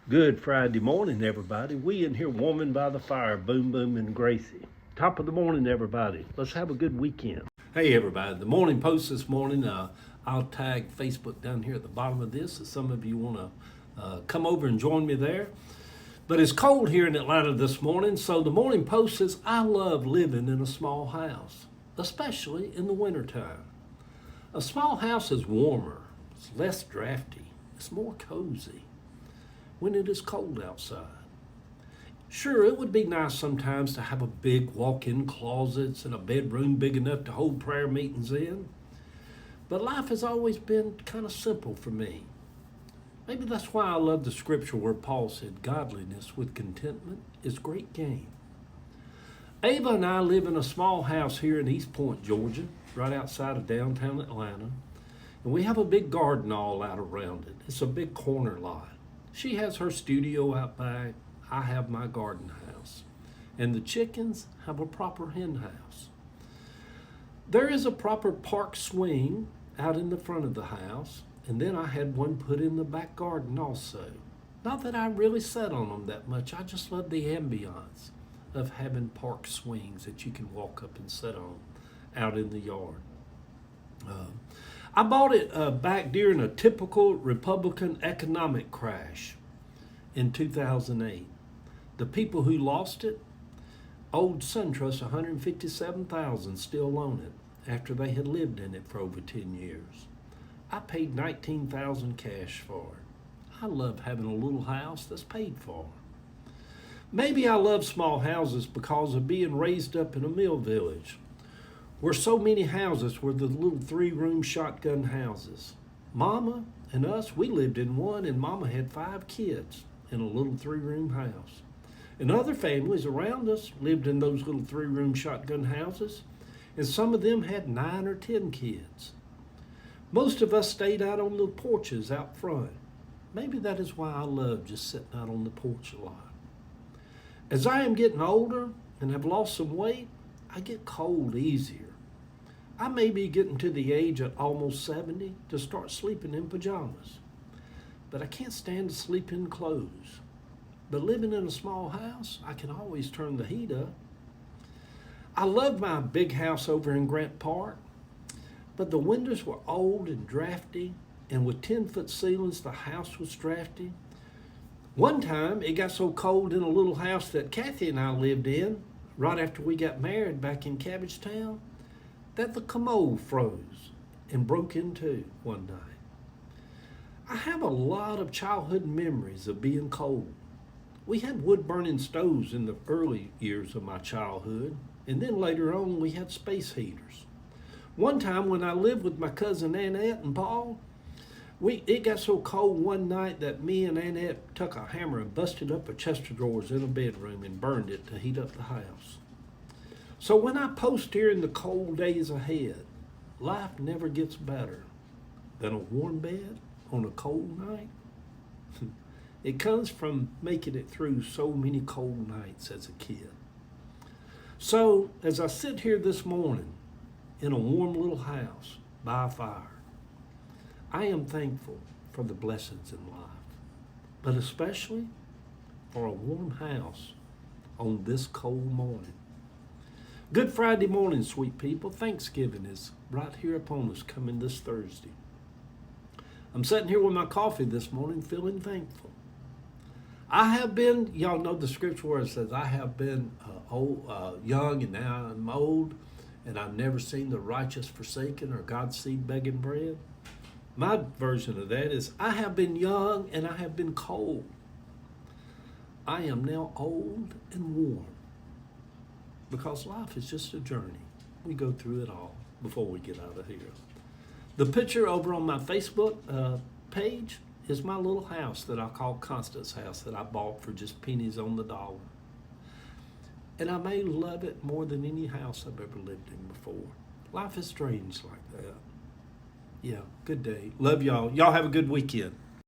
Good Friday morning, everybody. We in here warming by the fire, Boom Boom and Gracie. Top of the morning, everybody. Let's have a good weekend. Hey, everybody. The morning post this morning, I'll tag Facebook down here at the bottom of this if some of you want to come over and join me there. But it's cold here in Atlanta this morning, so the morning post says, I love living in a small house, especially in the wintertime. A small house is warmer, it's less drafty, it's more cozy when it is cold outside. Sure, it would be nice sometimes to have a big walk-in closets and a bedroom big enough to hold prayer meetings in, but life has always been kind of simple for me. Maybe that's why I love the scripture where Paul said, godliness with contentment is great gain. Ava and I live in a small house here in East Point, Georgia, right outside of downtown Atlanta, and we have a big garden all out around it. It's a big corner lot. She has her studio out back. I have my garden house. And the chickens have a proper hen house. There is a proper park swing out in the front of the house. And then I had one put in the back garden also. Not that I really sat on them that much. I just love the ambiance of having park swings that you can walk up and sit on out in the yard. I bought it back during a typical Republican economic crash in 2008. The people who lost it owed SunTrust $157,000 still on it after they had lived in it for over 10 years. I paid $19,000 cash for it. I love having a little house that's paid for. Maybe I love small houses because of being raised up in a mill village where so many houses were the little 3-room shotgun houses. Mama and us, we lived in one, and Mama had 5 kids in a little 3-room house. And other families around us lived in those little 3-room shotgun houses, and some of them had 9 or 10 kids. Most of us stayed out on the porches out front. Maybe that is why I love just sitting out on the porch a lot. As I am getting older and have lost some weight, I get cold easier. I may be getting to the age at almost 70 to start sleeping in pajamas, but I can't stand to sleep in clothes. But living in a small house, I can always turn the heat up. I love my big house over in Grant Park, but the windows were old and drafty, and with 10-foot ceilings, the house was drafty. One time, it got so cold in a little house that Kathy and I lived in, right after we got married back in Cabbagetown, that the commode froze and broke in two one night. I have a lot of childhood memories of being cold. We had wood-burning stoves in the early years of my childhood, and then later on we had space heaters. One time when I lived with my cousin Annette and Paul, it got so cold one night that me and Annette took a hammer and busted up a chest of drawers in a bedroom and burned it to heat up the house. So when I post here in the cold days ahead, life never gets better than a warm bed on a cold night. It comes from making it through so many cold nights as a kid. So as I sit here this morning in a warm little house by a fire, I am thankful for the blessings in life, but especially for a warm house on this cold morning. Good Friday morning, sweet people. Thanksgiving is right here upon us coming this Thursday. I'm sitting here with my coffee this morning feeling thankful. I have been, y'all know the scripture where it says, I have been young and now I'm old, and I've never seen the righteous forsaken or God's seed begging bread. My version of that is, I have been young and I have been cold. I am now old and warm. Because life is just a journey. We go through it all before we get out of here. The picture over on my Facebook page is my little house that I call Constance House that I bought for just pennies on the dollar. And I may love it more than any house I've ever lived in before. Life is strange like that. Yeah, good day. Love y'all. Y'all have a good weekend.